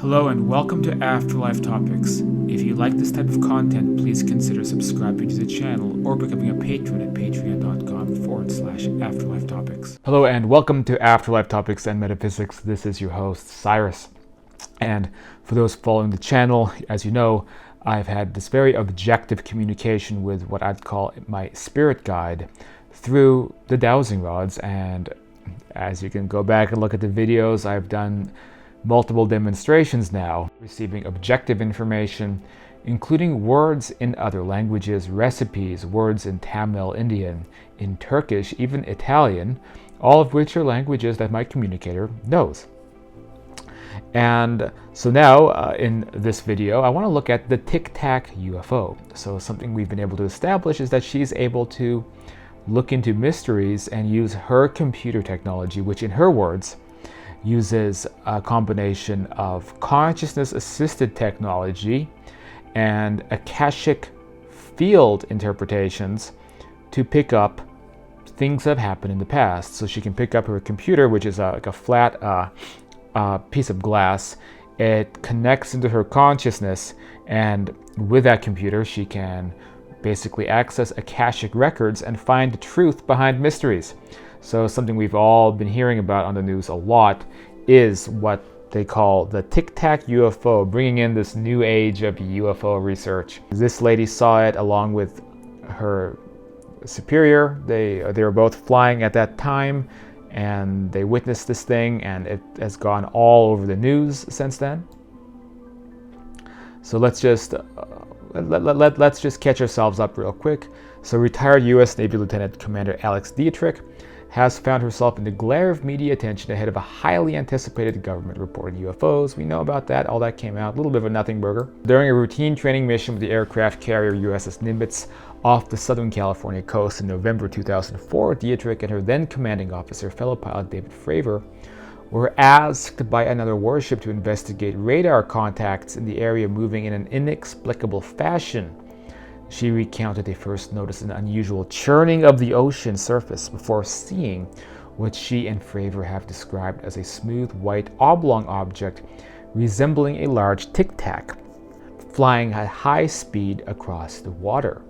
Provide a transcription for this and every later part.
Hello and welcome to Afterlife Topics. If you like this type of content, please consider subscribing to the channel or becoming a patron at patreon.com/Afterlife Topics. Hello and welcome to Afterlife Topics and Metaphysics. This is your host, Cyrus. And for those following the channel, as you know, I've had this very objective communication with what I'd call my spirit guide through the dowsing rods. And as you can go back and look at the videos, I've done multiple demonstrations now, receiving objective information, including words in other languages, recipes, words in Tamil, Indian, in Turkish, even Italian, all of which are languages that my communicator knows. And so now, in this video, I want to look at the Tic Tac UFO. So something we've been able to establish is that she's able to look into mysteries and use her computer technology, which in her words, uses a combination of consciousness-assisted technology and Akashic field interpretations to pick up things that have happened in the past. So she can pick up her computer, which is like a flat piece of glass. It connects into her consciousness, and with that computer, she can basically access Akashic records and find the truth behind mysteries. So something we've all been hearing about on the news a lot is what they call the Tic Tac UFO, bringing in this new age of UFO research. This lady saw it along with her superior. They were both flying at that time, and they witnessed this thing, and it has gone all over the news since then. So let's just catch ourselves up real quick. So retired U.S. Navy Lieutenant Commander Alex Dietrich has found herself in the glare of media attention ahead of a highly anticipated government report on UFOs. We know about that. All that came out. A little bit of a nothing burger. During a routine training mission with the aircraft carrier USS Nimitz off the Southern California coast in November 2004, Dietrich and her then commanding officer, fellow pilot David Fravor, were asked by another warship to investigate radar contacts in the area moving in an inexplicable fashion. She recounted they first noticed an unusual churning of the ocean surface before seeing what she and Fravor have described as a smooth white oblong object resembling a large tic tac, flying at high speed across the water.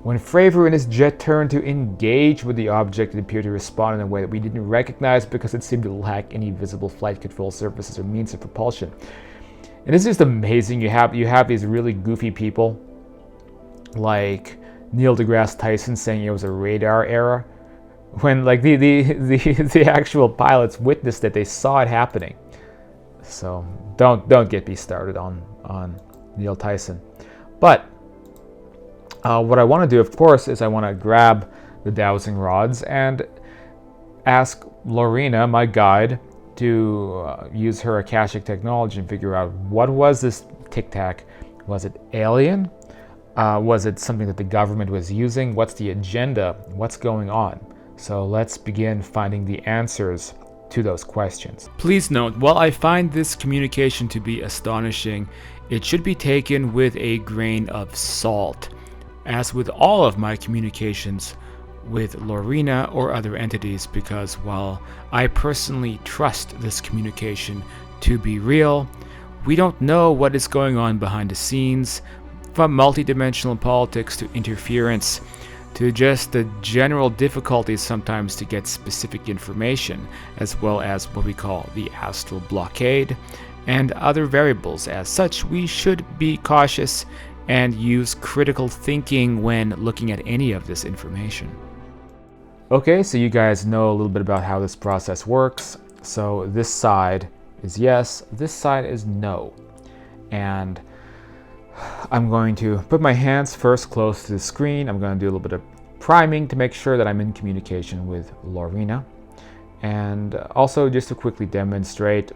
When Fravor and his jet turned to engage with the object, it appeared to respond in a way that we didn't recognize because it seemed to lack any visible flight control surfaces or means of propulsion. And it's just amazing. You have these really goofy people like Neil deGrasse Tyson saying it was a radar error, when like the actual pilots witnessed it, they saw it happening. So don't get me started on Neil Tyson. But what I want to do, of course, is I want to grab the dowsing rods and ask Lorena, my guide, to use her Akashic technology and figure out what was this Tic Tac. Was it alien? Was it something that the government was using? What's the agenda? What's going on? So let's begin finding the answers to those questions. Please note, while I find this communication to be astonishing, it should be taken with a grain of salt. As with all of my communications with Lorena or other entities, because while I personally trust this communication to be real, we don't know what is going on behind the scenes, from multidimensional politics to interference to just the general difficulties sometimes to get specific information, as well as what we call the astral blockade and other variables. As such, we should be cautious and use critical thinking when looking at any of this information. Okay, so you guys know a little bit about how this process works. So this side is yes, this side is no. And I'm going to put my hands first close to the screen. I'm going to do a little bit of priming to make sure that I'm in communication with Lorena. And also just to quickly demonstrate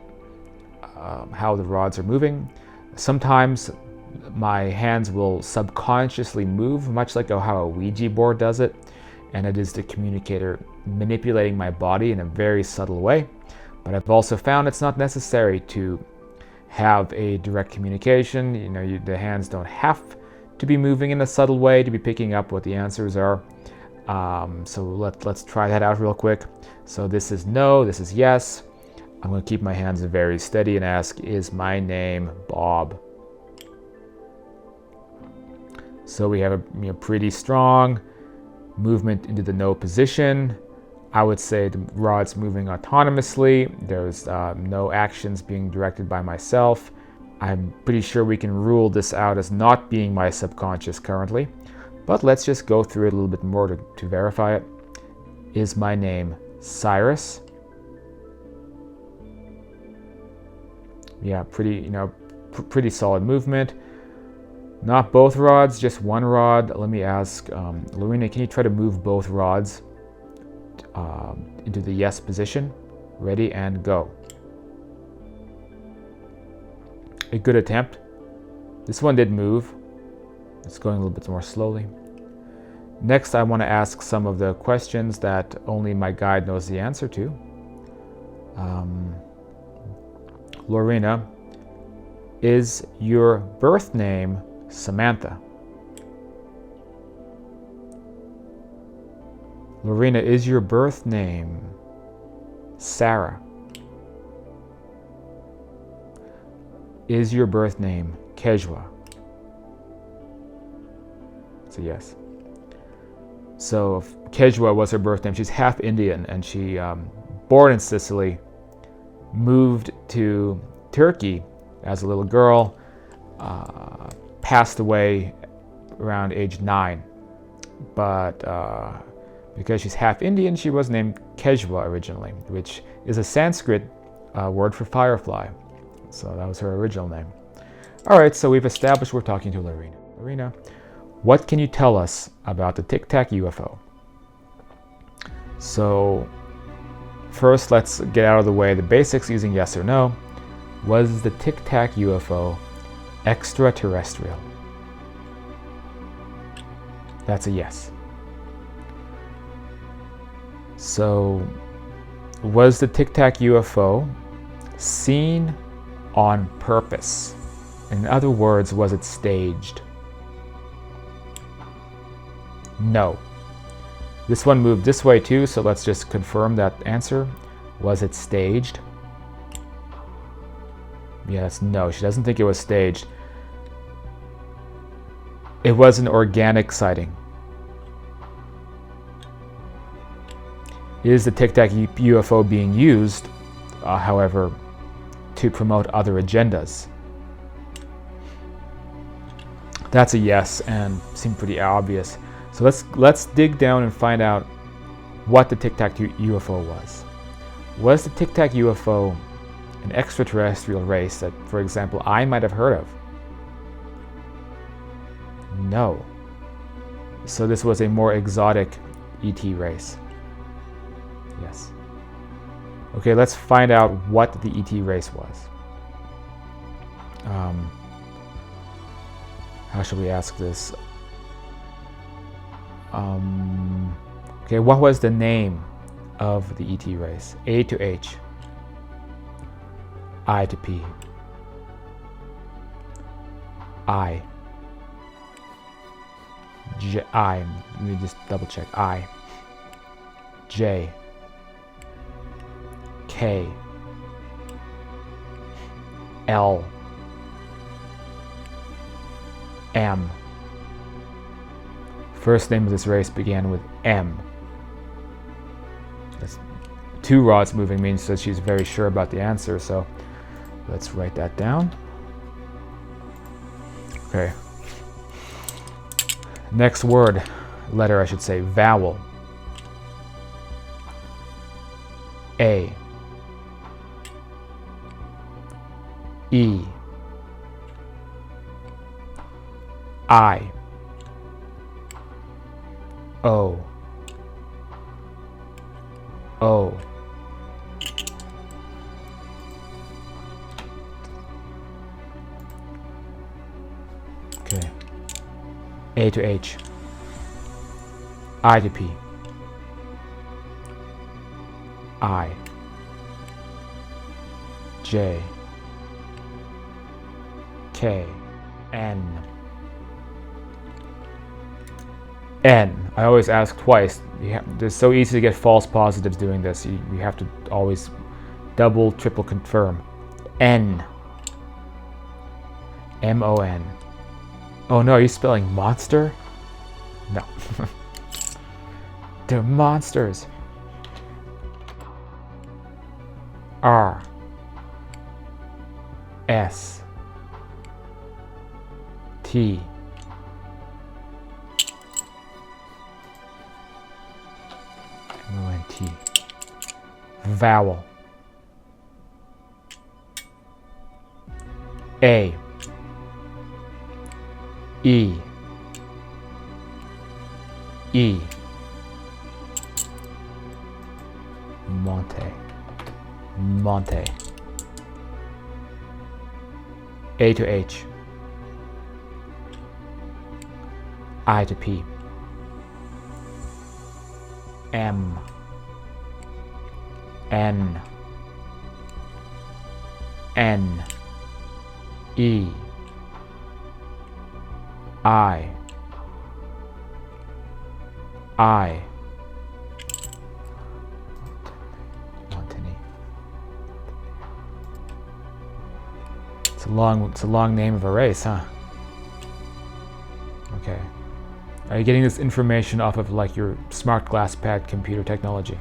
how the rods are moving. Sometimes my hands will subconsciously move, much like how a Ouija board does it. And it is the communicator manipulating my body in a very subtle way. But I've also found it's not necessary to have a direct communication. The hands don't have to be moving in a subtle way to be picking up what the answers are. So let's try that out real quick. So this is no, this is yes. I'm going to keep my hands very steady and ask, is my name Bob? So we have a pretty strong movement into the no position. I would say the rod's moving autonomously. There's no actions being directed by myself. I'm pretty sure we can rule this out as not being my subconscious currently. But let's just go through it a little bit more to verify it. Is my name Cyrus? Yeah, pretty solid movement. Not both rods, just one rod. Let me ask, Lorena, can you try to move both rods into the yes position? Ready and go. A good attempt. This one did move. It's going a little bit more slowly. Next, I want to ask some of the questions that only my guide knows the answer to. Lorena, is your birth name Samantha? Lorena, is your birth name Sarah? Is your birth name Kejwa? It's a yes. So if Kejwa was her birth name, she's half Indian, and she, born in Sicily, moved to Turkey as a little girl, passed away around age 9. But because she's half Indian, she was named Kejwa originally, which is a Sanskrit word for firefly. So that was her original name. All right, so we've established we're talking to Lorena. Lorena, what can you tell us about the Tic Tac UFO? So first, let's get out of the way the basics using yes or no. Was the Tic Tac UFO extraterrestrial? That's a yes. So, was the Tic Tac UFO seen on purpose? In other words, was it staged? No. This one moved this way too, so let's just confirm that answer. Was it staged? Yes, no, she doesn't think it was staged. It was an organic sighting. Is the Tic Tac UFO being used, however, to promote other agendas? That's a yes, and seemed pretty obvious. So let's dig down and find out what the Tic Tac UFO was. Was the Tic Tac UFO an extraterrestrial race that, for example, I might have heard of? No. So this was a more exotic ET race. Yes. Okay, let's find out what the ET race was. How should we ask this? Okay, what was the name of the ET race? A to H. I to P. I. J. I. Let me just double check. I. J. K. L. M. First name of this race began with M. That's 2 rods moving means that she's very sure about the answer, so let's write that down. Okay. Next word, letter I should say, vowel. A. E. I. O. O. Okay. A to H. I to P. I. J. K. N. N. I always ask twice. It's so easy to get false positives doing this. You have to always double, triple confirm. N. M-O-N. Oh no, are you spelling monster? No. They're monsters. R. S. T. M-O-N-T. Vowel. A. E. E. Monte. Monte. A to H. I to P. M. N. N. E. I. Montany. It's a long name of a race, huh? Okay. Are you getting this information off of like your smart glass pad computer technology?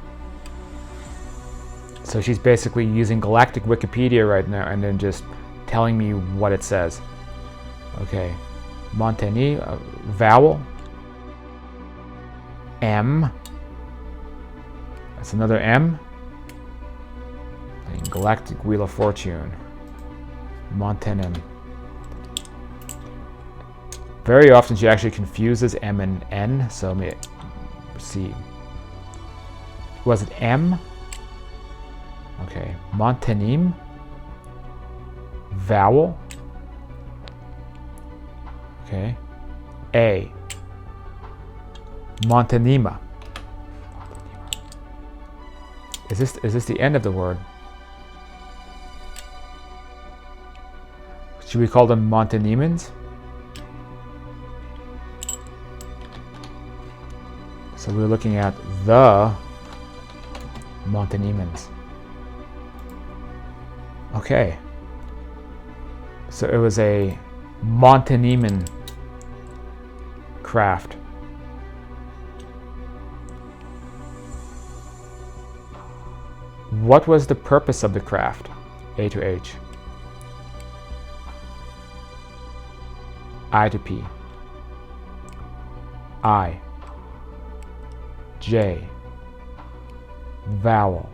So she's basically using Galactic Wikipedia right now and then just telling me what it says. Okay. Montany, vowel. M. That's another M. And Galactic Wheel of Fortune. Montanem. Very often she actually confuses M and N, so let me see. Was it M? Okay. Montanim. Vowel. Okay. A. Montanima. Is this the end of the word? Should we call them Montanimans? So we're looking at the Montanimans. Okay. So it was a Montaniman craft. What was the purpose of the craft? A to H. I to P. I. J. Vowel.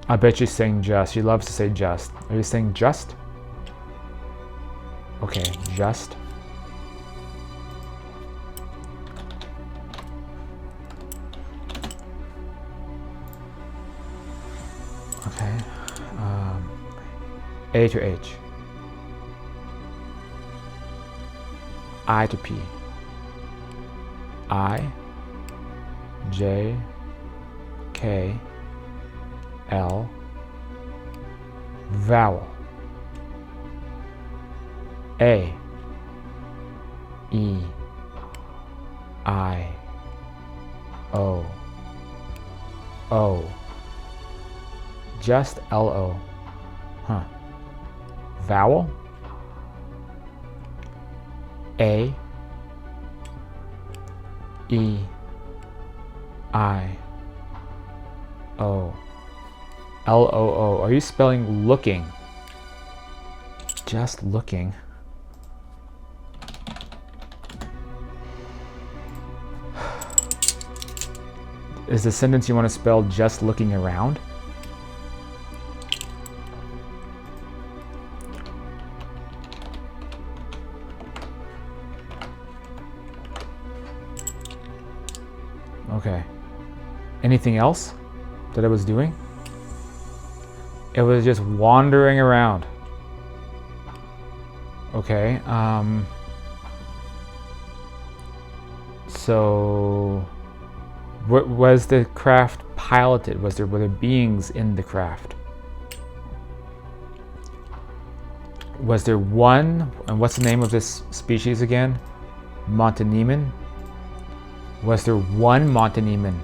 I bet she's saying just. She loves to say just. Are you saying just? Okay, just. Okay. A to H. I to P. I. J. K. L. Vowel. A. E. I. O. O. Just L-O. Huh. Vowel. A. E. I. O. L-O-O. Are you spelling looking? Just looking. Is the sentence you want to spell just looking around? Okay. Anything else that I was doing? It was just wandering around. Okay. So, was the craft piloted? Were there beings in the craft? Was there one? And what's the name of this species again? Montaniman. Was there one Montaniman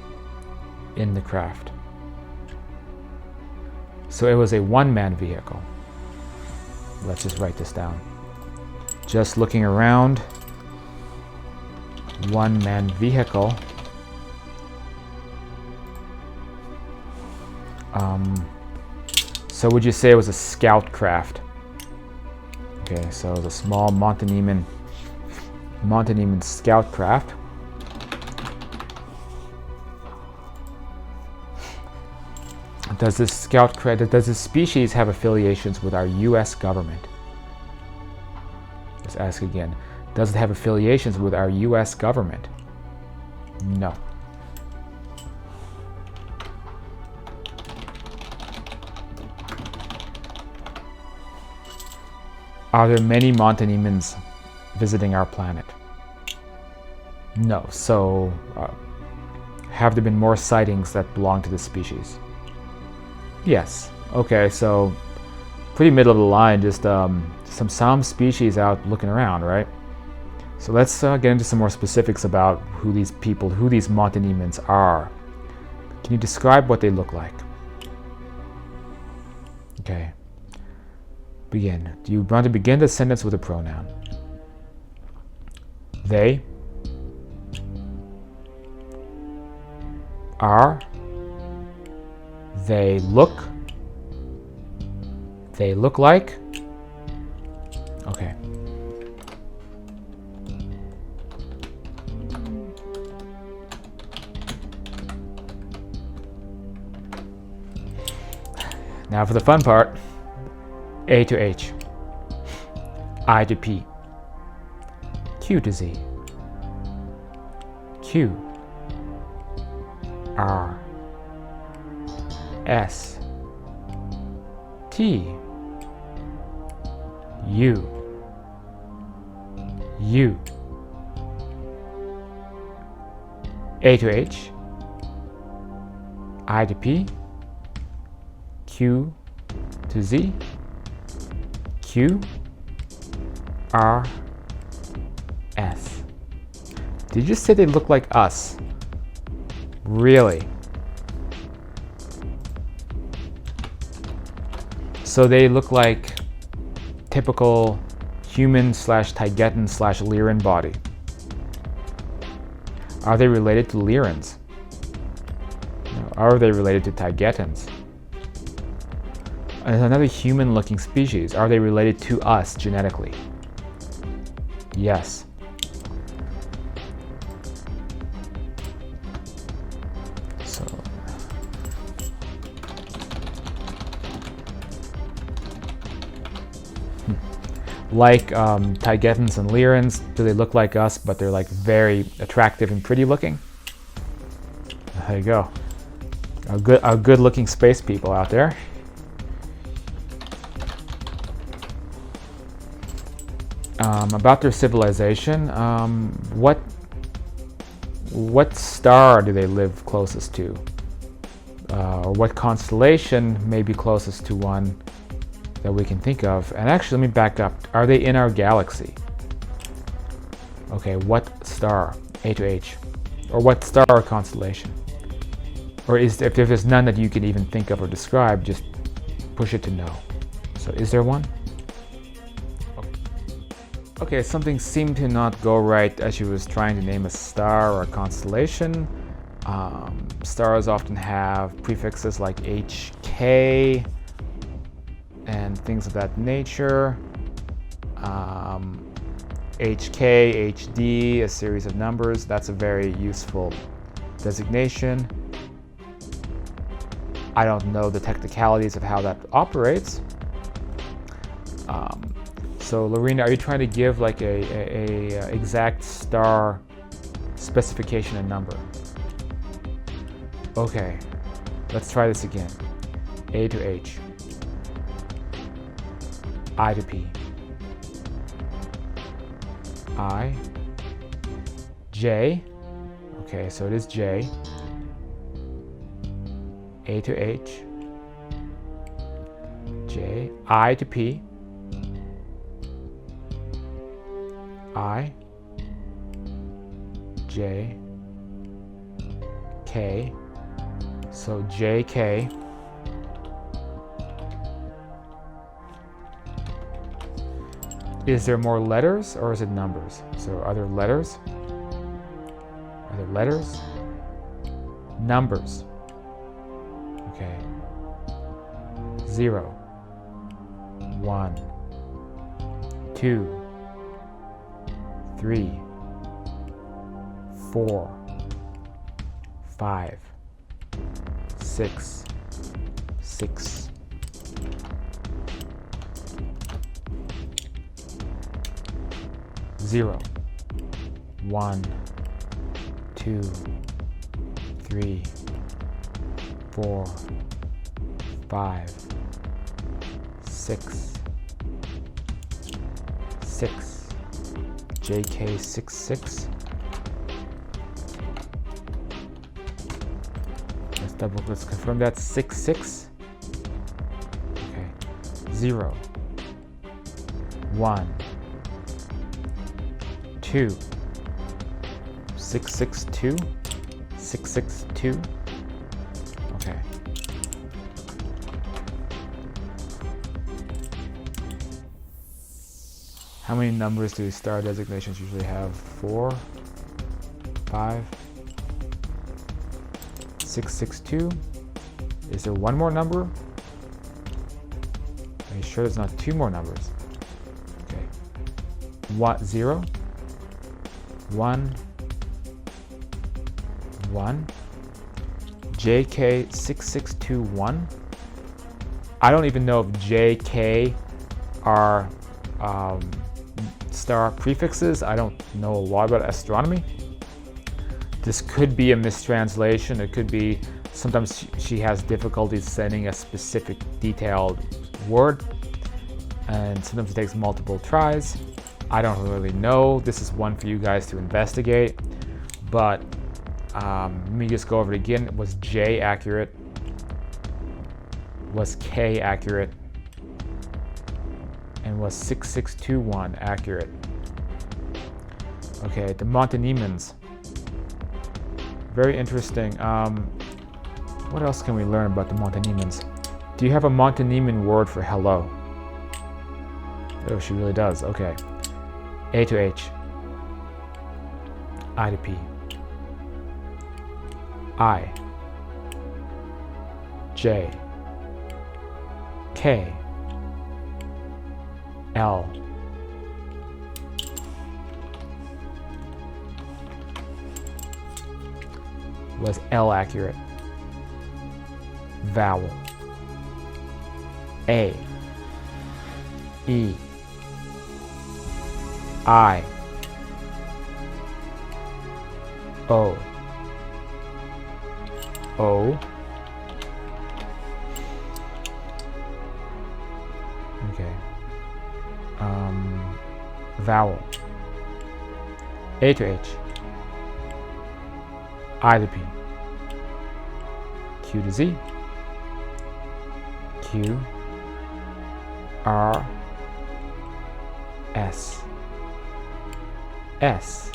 in the craft? So it was a one-man vehicle. Let's just write this down. Just looking around, one-man vehicle. So would you say it was a scout craft? Okay, so it was a small Monteneman scout craft. Does this species have affiliations with our U.S. government? Let's ask again. Does it have affiliations with our U.S. government? No. Are there many Montenemans visiting our planet? No. So, have there been more sightings that belong to this species? Yes. Okay, so pretty middle of the line, just some species out looking around, right? So let's get into some more specifics about who these Montenemans are. Can you describe what they look like? Okay. Begin. Do you want to begin the sentence with a pronoun? They are. They look. They look like. Okay. Now for the fun part. A to H, I to P, Q to Z, Q, R, S, T, U, U, A to H, I to P, Q to Z, Q, R, S. Did you say they look like us? Really? So they look like typical human / Taygetan / Lyran body. Are they related to Lyrans? No. Are they related to Taygetans? And another human-looking species. Are they related to us genetically? Yes. So, like Taygetans and Lyrans, do they look like us, but they're like very attractive and pretty looking? There you go. A good-looking space people out there. About their civilization, what star do they live closest to? Or what constellation may be closest to one that we can think of? And actually, let me back up. Are they in our galaxy? Okay, what star? A to H. Or what star or constellation? Or if there's none that you can even think of or describe, just push it to no. So is there one? Okay, something seemed to not go right as she was trying to name a star or a constellation. Stars often have prefixes like HK and things of that nature. HK, HD, a series of numbers. That's a very useful designation. I don't know the technicalities of how that operates. So Lorena, are you trying to give like a exact star specification and number? Okay, let's try this again. A to H, I to P, I, J, okay, so it is J, A to H, J, I to P, I, J, K, so JK, Is there more letters or is it numbers? So are there letters? Are there letters? Numbers. Okay. 0, 1, 2, 3, 4, 5, 6, 6. Zero, 1, 2, 3, 4, 5, 6, 6. JK66. Let's confirm that. 6. Okay. 0, 1, 2, 662, 662. Okay. How many numbers do star designations usually have? 4, 5, 662. Is there one more number? Are you sure there's not two more numbers? Okay. 0, 1, 1. JK6621. I don't even know if JK are star prefixes. I don't know a lot about astronomy. This could be a mistranslation. It could be sometimes she has difficulties sending a specific detailed word, and sometimes it takes multiple tries. I don't really know. This is one for you guys to investigate, but let me just go over it again. Was J accurate? Was K accurate? And was 6621 accurate? Okay, the Montanemans. Very interesting. What else can we learn about the Montanemans? Do you have a Montaneman word for hello? Oh, she really does. Okay. A to H. I to P. I. J. K. L. Was L accurate? Vowel. A. E. I. O. O. Okay. Vowel. A to H. I to P. Q to Z. Q. R. S. S.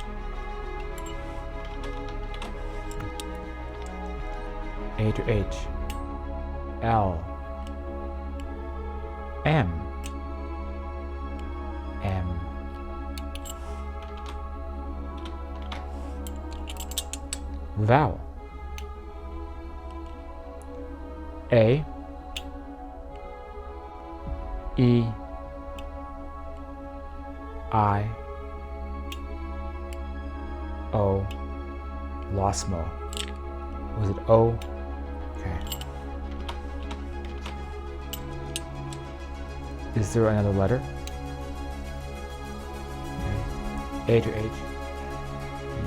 A to H. L. M. M. Vowel. A. E. I. O. Losmo. Was it O? Okay. Is there another letter? Okay. A to H.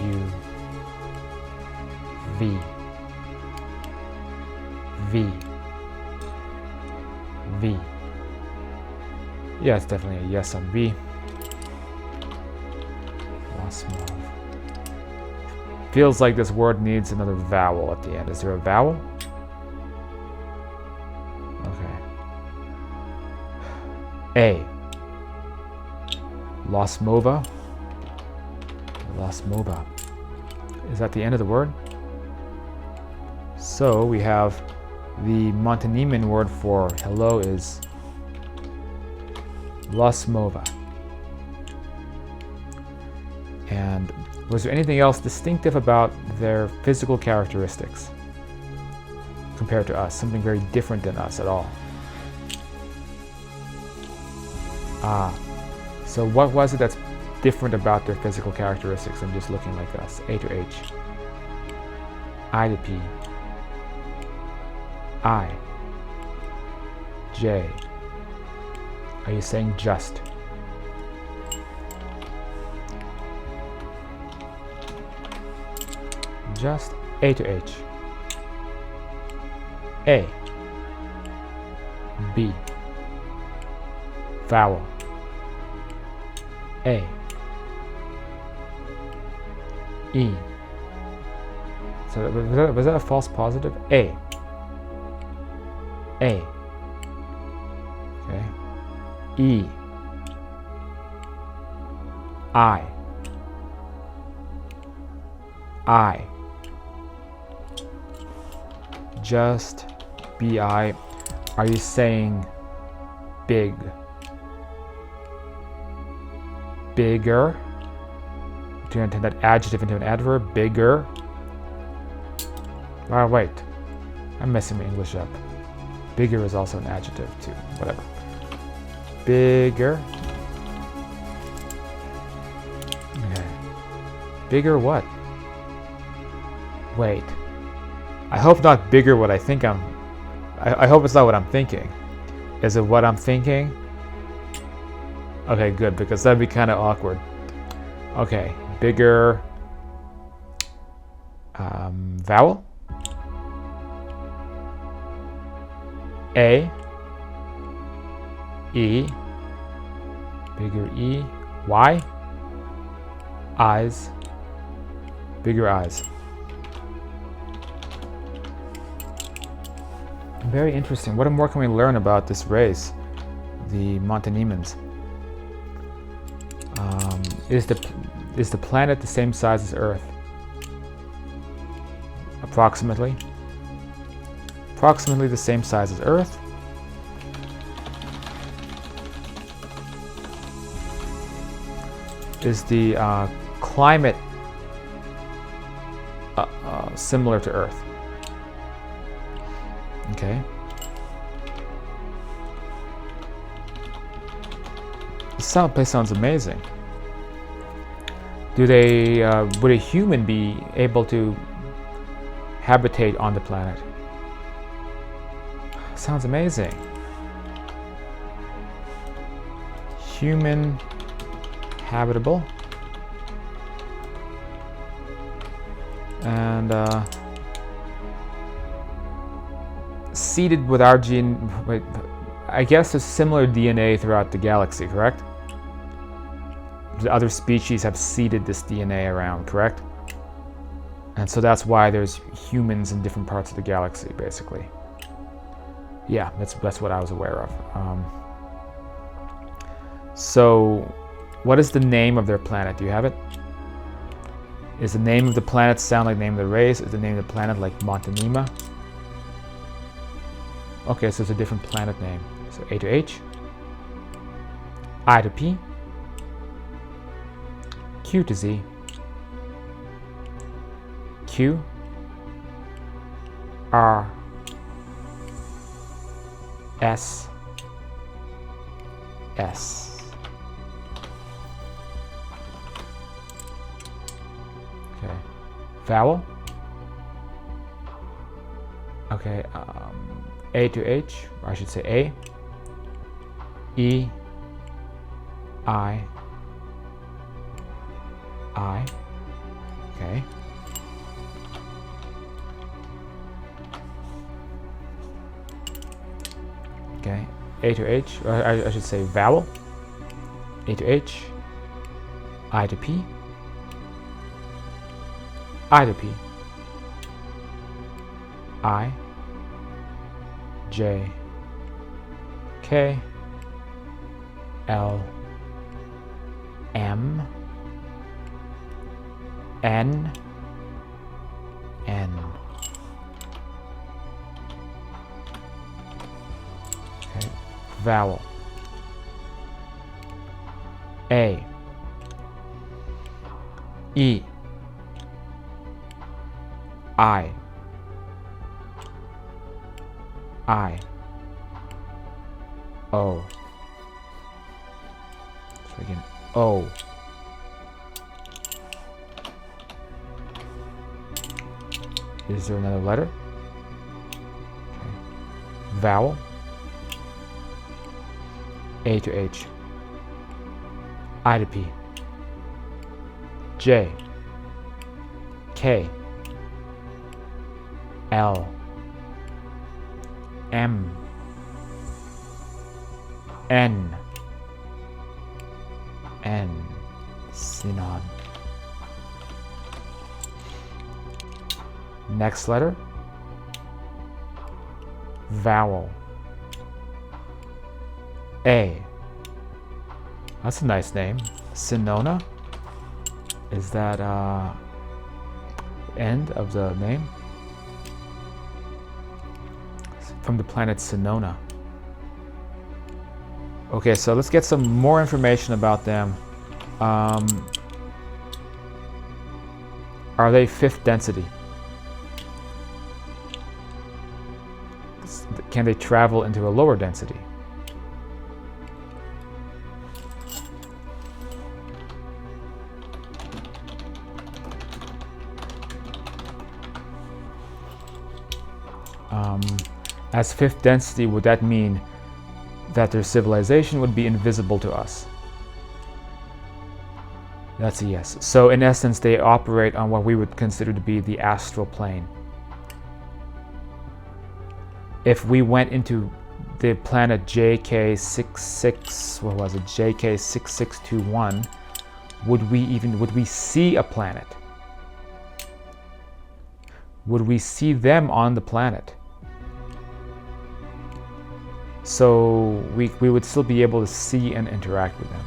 U. V. V. V. Yeah, it's definitely a yes on V. Losmo. Feels like this word needs another vowel at the end. Is there a vowel? Okay. A. Losmova. Losmova. Is that the end of the word? So we have the Montaneman word for hello is Losmova. And was there anything else distinctive about their physical characteristics compared to us? Something very different than us at all? So what was it that's different about their physical characteristics than just looking like us? A to H. I to P. I. J. Are you saying just? Just A to H. A. B. Vowel. A. E. So was that a false positive? A. A. Okay. E. I. I. Just BI. Are you saying big? Bigger? Do you turn that adjective into an adverb? Bigger? Oh, wait. I'm messing my English up. Bigger is also an adjective too. Whatever. Bigger. Okay. Bigger what? Wait. I hope not bigger what I think I'm... I hope it's not what I'm thinking. Is it what I'm thinking? Okay, good, because that'd be kind of awkward. Okay, bigger... vowel? A. E. Bigger E. Y. Eyes. Bigger eyes. Very interesting. What more can we learn about this race, the Montanemans? Is the planet the same size as Earth? Approximately. Approximately the same size as Earth. Is the climate similar to Earth? Okay. This place sounds amazing. Do they? Would a human be able to habitate on the planet? Sounds amazing. Human habitable. And seeded with our gene. Wait, I guess there's similar DNA throughout the galaxy, correct? The other species have seeded this DNA around, correct? And so that's why there's humans in different parts of the galaxy, basically. Yeah, that's what I was aware of. So, what is the name of their planet? Do you have it? Is the name of the planet sound like the name of the race? Is the name of the planet like Montanema? Okay, so it's a different planet name. So A to H, I to P, Q to Z, Q, R, S, S. Okay, vowel. Okay, A to H, or I should say A, E, I, okay. Okay, A to H, or I should say vowel, A to H, I to P, I to P, I, J, K, L, M, N, N. Okay, vowel. E, I, O. So again, O. Is there another letter? Okay. Vowel. A to H. I to P. J. K. L. M. N. Synod. Next letter. Vowel. A. That's a nice name. Sinona. Is that end of the name? From the planet Sinona. Okay, so let's get some more information about them. Are they fifth density? Can they travel into a lower density? As fifth density, would that mean that their civilization would be invisible to us? That's a yes. So in essence, they operate on what we would consider to be the astral plane. If we went into the planet JK66, what was it? JK6621, would we see a planet? Would we see them on the planet? So we would still be able to see and interact with them.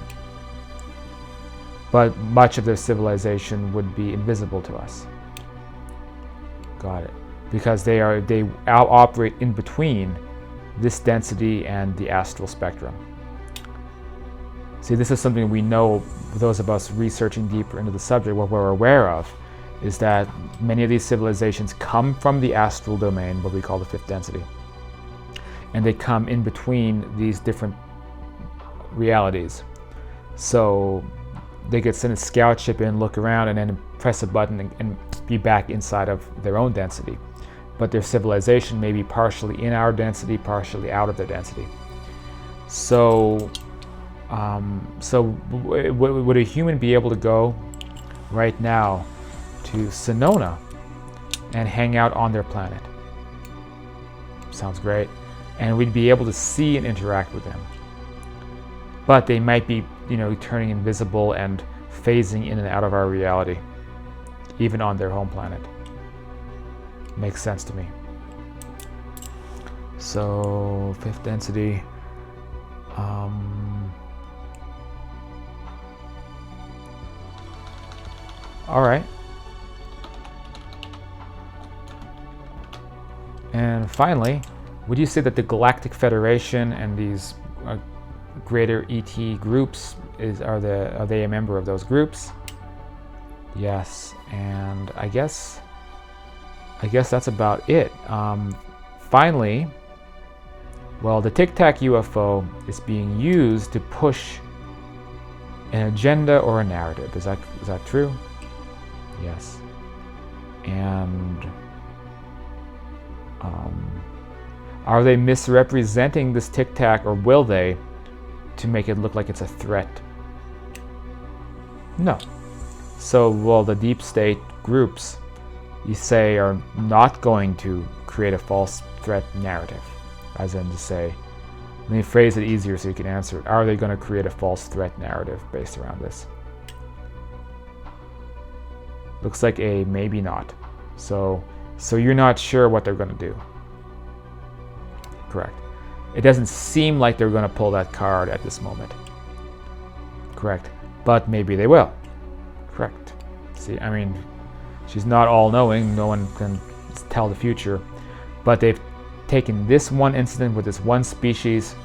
But much of their civilization would be invisible to us. Got it. Because they operate in between this density and the astral spectrum. See, this is something we know, those of us researching deeper into the subject, what we're aware of is that many of these civilizations come from the astral domain, what we call the fifth density. And they come in between these different realities. So they could send a scout ship in, look around, and then press a button and be back inside of their own density. But their civilization may be partially in our density, partially out of their density. So, would a human be able to go right now to Sinona and hang out on their planet? Sounds great. And we'd be able to see and interact with them. But they might be, turning invisible and phasing in and out of our reality, even on their home planet. Makes sense to me. So, fifth density. All right. And finally, would you say that the Galactic Federation and these greater ET groups are they a member of those groups? Yes, and I guess that's about it. Finally, well, the Tic Tac UFO is being used to push an agenda or a narrative. Is that true? Yes. And are they misrepresenting this Tic Tac, or will they, to make it look like it's a threat? No. So, well, the deep state groups, you say, are not going to create a false threat narrative. As in to say, let me phrase it easier so you can answer it. Are they going to create a false threat narrative based around this? Looks like a maybe not. So you're not sure what they're going to do. Correct. It doesn't seem like they're going to pull that card at this moment. Correct. But maybe they will. Correct. See, I mean, she's not all-knowing. No one can tell the future. But they've taken this one incident with this one species,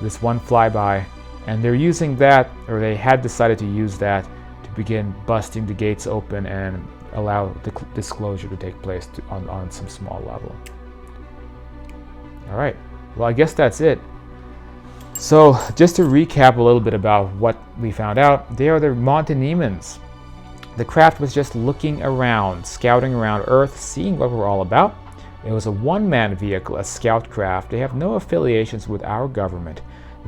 this one flyby, and they're using that, or they had decided to use that, to begin busting the gates open and allow the disclosure to take place on some small level. All right, well, I guess that's it. So just to recap a little bit about what we found out, they are the Montanemans. The craft was just looking around, scouting around Earth, seeing what we're all about. It was a one-man vehicle, a scout craft. They have no affiliations with our government.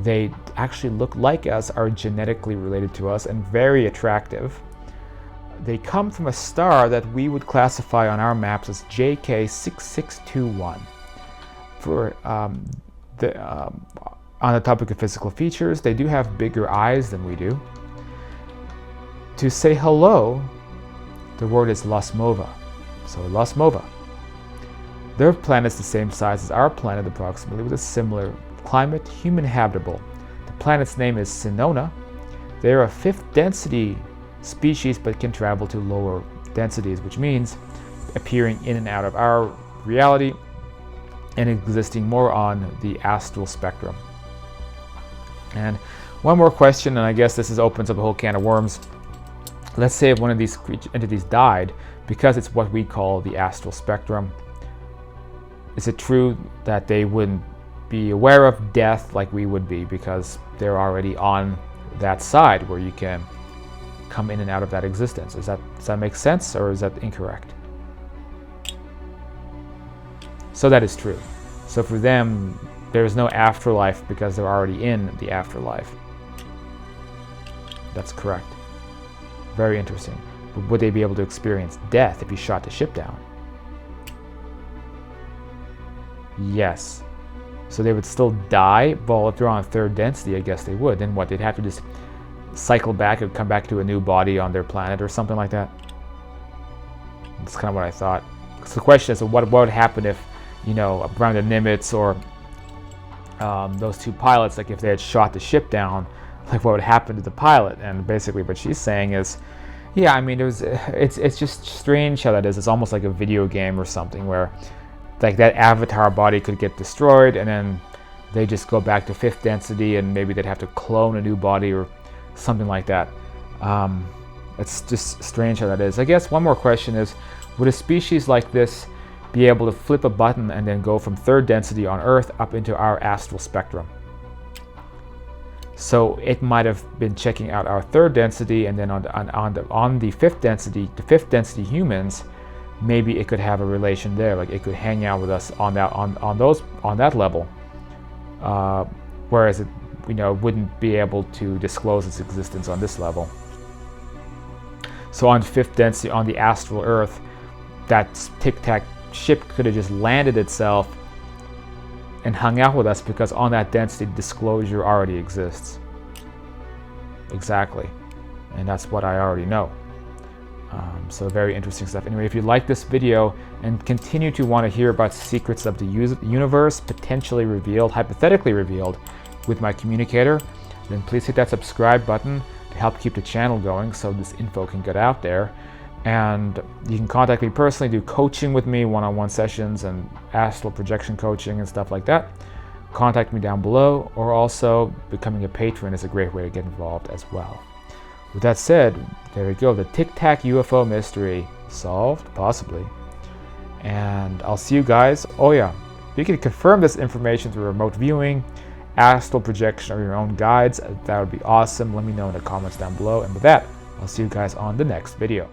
They actually look like us, are genetically related to us, and very attractive. They come from a star that we would classify on our maps as JK6621. On the topic of physical features, they do have bigger eyes than we do. To say hello, the word is Lasmova. So Lasmova. Their planet is the same size as our planet approximately, with a similar climate, human habitable. The planet's name is Sinona. They are a 5th density species but can travel to lower densities, which means appearing in and out of our reality and existing more on the astral spectrum. And one more question, and I guess this opens up a whole can of worms. Let's say if one of these entities died, because it's what we call the astral spectrum, is it true that they wouldn't be aware of death like we would be because they're already on that side where you can come in and out of that existence? Does that make sense, or is that incorrect? So that is true. So for them, there is no afterlife because they're already in the afterlife. That's correct. Very interesting. But would they be able to experience death if you shot the ship down? Yes. So they would still die? Well, if they're on 3rd density, I guess they would. Then what? They'd have to just cycle back and come back to a new body on their planet or something like that? That's kind of what I thought. So the question is, what would happen if, around the Nimitz or those 2 pilots, like if they had shot the ship down, like what would happen to the pilot? And basically what she's saying is, yeah, I mean, it's just strange how that is. It's almost like a video game or something where like that avatar body could get destroyed and then they just go back to 5th density and maybe they'd have to clone a new body or something like that. It's just strange how that is. I guess one more question is, would a species like this be able to flip a button and then go from 3rd density on Earth up into our astral spectrum? So it might have been checking out our 3rd density, and then on the 5th density, the 5th density humans, maybe it could have a relation there. Like it could hang out with us on that level, whereas it wouldn't be able to disclose its existence on this level. So on 5th density, on the astral Earth, that Tic Tac ship could have just landed itself and hung out with us because on that density disclosure already exists. Exactly. And that's what I already know. So very interesting stuff. Anyway, if you like this video and continue to want to hear about secrets of the universe potentially revealed, hypothetically revealed with my communicator, then please hit that subscribe button to help keep the channel going so this info can get out there. And you can contact me personally, do coaching with me, one-on-one sessions and astral projection coaching and stuff like that. Contact me down below, or also becoming a patron is a great way to get involved as well. With that said, there we go, the Tic Tac UFO mystery solved, possibly. And I'll see you guys. Oh yeah, you can confirm this information through remote viewing, astral projection, or your own guides. That would be awesome. Let me know in the comments down below. And with that, I'll see you guys on the next video.